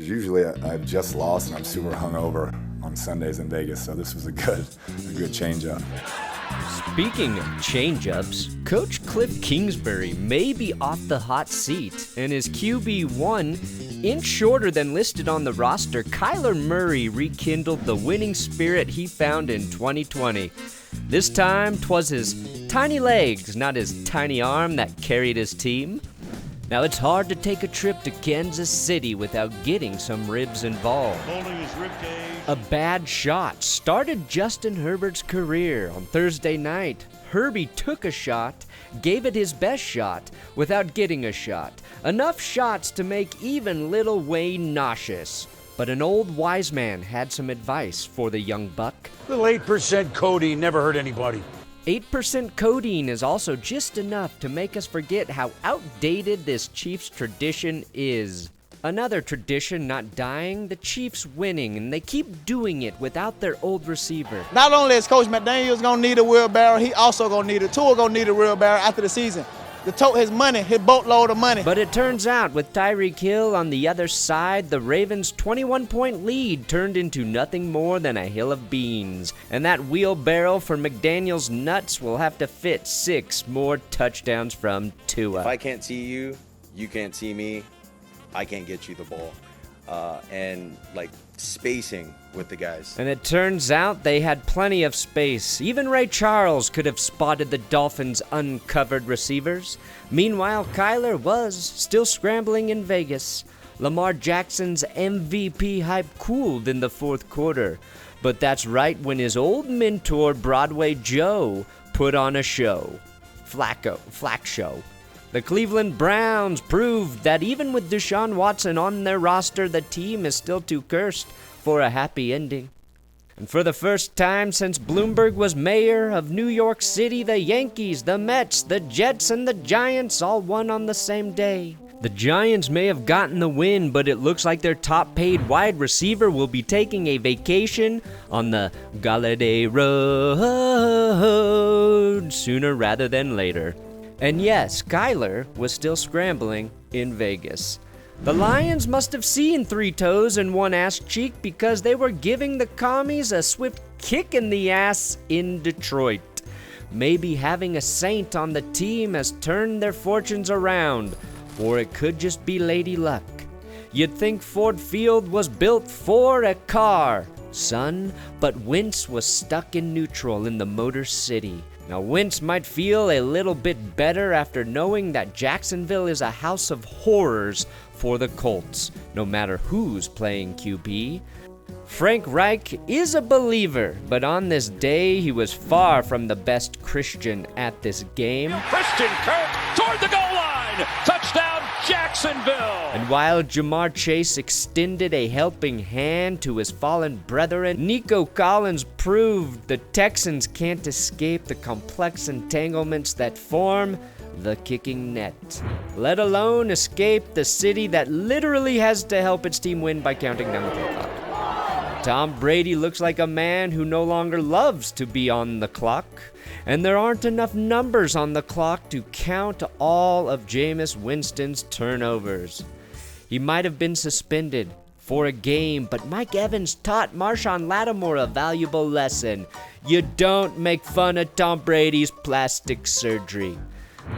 Because usually I've just lost and I'm super hungover on Sundays in Vegas, so this was a good change-up. Speaking of change-ups, Coach Cliff Kingsbury may be off the hot seat, and his QB1, inch shorter than listed on the roster, Kyler Murray rekindled the winning spirit he found in 2020. This time, 'twas his tiny legs, not his tiny arm, that carried his team. Now, it's hard to take a trip to Kansas City without getting some ribs involved. Holding his ribcage. A bad shot started Justin Herbert's career on Thursday night. Herbie took a shot, gave it his best shot, without getting a shot. Enough shots to make even little Wayne nauseous. But an old wise man had some advice for the young buck. Little 8% codeine never hurt anybody. 8% codeine is also just enough to make us forget how outdated this Chiefs tradition is. Another tradition not dying, the Chiefs winning, and they keep doing it without their old receiver. Not only is Coach McDaniels going to need a wheelbarrow, he also going to need Tua going to need a wheelbarrow after the season. To tote his money, his boatload of money. But it turns out, with Tyreek Hill on the other side, the Ravens' 21-point lead turned into nothing more than a hill of beans. And that wheelbarrow for McDaniels' nuts will have to fit 6 more touchdowns from Tua. If I can't see you, you can't see me, I can't get you the ball. And spacing with the guys. And it turns out they had plenty of space. Even Ray Charles could have spotted the Dolphins' uncovered receivers. Meanwhile, Kyler was still scrambling in Vegas. Lamar Jackson's MVP hype cooled in the fourth quarter. But that's right when his old mentor, Broadway Joe, put on a show. Flack show. The Cleveland Browns proved that even with Deshaun Watson on their roster, the team is still too cursed for a happy ending. And for the first time since Bloomberg was mayor of New York City, the Yankees, the Mets, the Jets, and the Giants all won on the same day. The Giants may have gotten the win, but it looks like their top-paid wide receiver will be taking a vacation on the Galladay Road sooner rather than later. And yes, Kyler was still scrambling in Vegas. The Lions must have seen 3 toes and 1 ass cheek because they were giving the commies a swift kick in the ass in Detroit. Maybe having a Saint on the team has turned their fortunes around, or it could just be Lady Luck. You'd think Ford Field was built for a car, son, but Wentz was stuck in neutral in the Motor City. Now, Wentz might feel a little bit better after knowing that Jacksonville is a house of horrors for the Colts, no matter who's playing QB. Frank Reich is a believer, but on this day, he was far from the best Christian at this game. Christian Kirk toward the goal line. Touchdown, Jacksonville. And while Jamar Chase extended a helping hand to his fallen brethren, Nico Collins proved the Texans can't escape the complex entanglements that form the kicking net, let alone escape the city that literally has to help its team win by counting down the clock. Tom Brady looks like a man who no longer loves to be on the clock, and there aren't enough numbers on the clock to count all of Jameis Winston's turnovers. He might have been suspended for a game, but Mike Evans taught Marshawn Lattimore a valuable lesson. You don't make fun of Tom Brady's plastic surgery.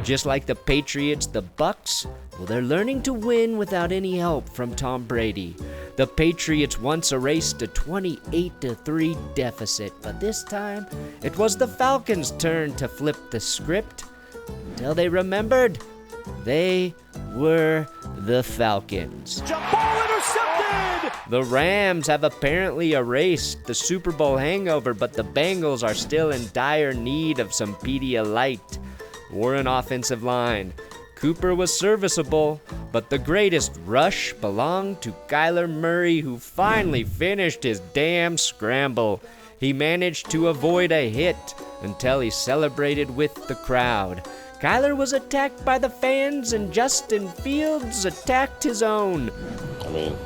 Just like the Patriots, the Bucs, well, they're learning to win without any help from Tom Brady. The Patriots once erased a 28-3 deficit, but this time it was the Falcons' turn to flip the script until they remembered they were the Falcons. Jump ball intercepted! The Rams have apparently erased the Super Bowl hangover, but the Bengals are still in dire need of some Pedialyte or an offensive line. Cooper was serviceable, but the greatest rush belonged to Kyler Murray, who finally finished his damn scramble. He managed to avoid a hit until he celebrated with the crowd. Kyler was attacked by the fans, and Justin Fields attacked his own. I mean,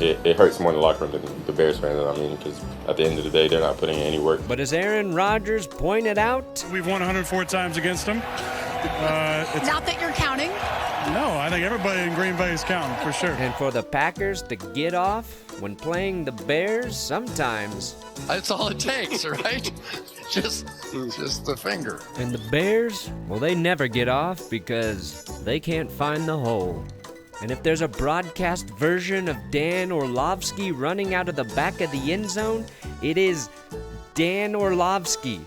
it hurts more in the locker room than the Bears fans. I mean, because at the end of the day, they're not putting in any work. But as Aaron Rodgers pointed out, we've won 104 times against them. Not that you're counting. No, I think everybody in Green Bay is counting, for sure. And for the Packers to get off when playing the Bears, sometimes. That's all it takes, right? just the finger. And the Bears, well, they never get off because they can't find the hole. And if there's a broadcast version of Dan Orlovsky running out of the back of the end zone, it is Dan Orlovsky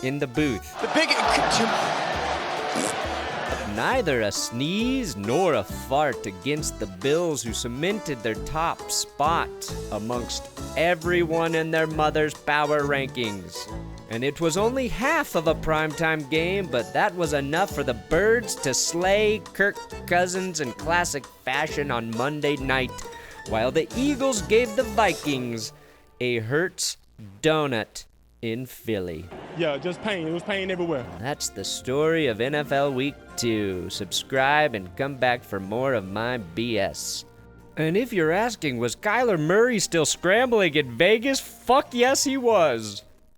in the booth. The big. Neither a sneeze nor a fart against the Bills, who cemented their top spot amongst everyone in their mother's power rankings. And it was only half of a primetime game, but that was enough for the Birds to slay Kirk Cousins in classic fashion on Monday night, while the Eagles gave the Vikings a Hertz donut in Philly. Yeah, just pain. It was pain everywhere. That's the story of NFL Week 2. Subscribe and come back for more of my BS. And if you're asking, was Kyler Murray still scrambling in Vegas? Fuck yes, he was.